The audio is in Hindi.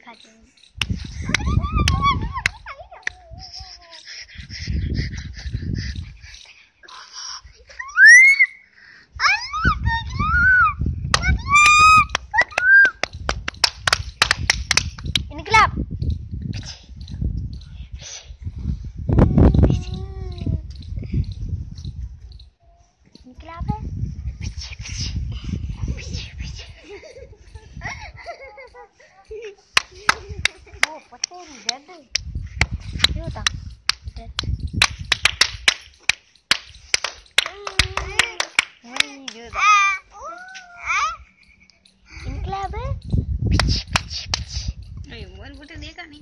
दिखाते हैं। इनकलाब इनकलाब है। वो पत्ते डेड ये होता डेड इनकलाब है। मोबाइल देखा नहीं।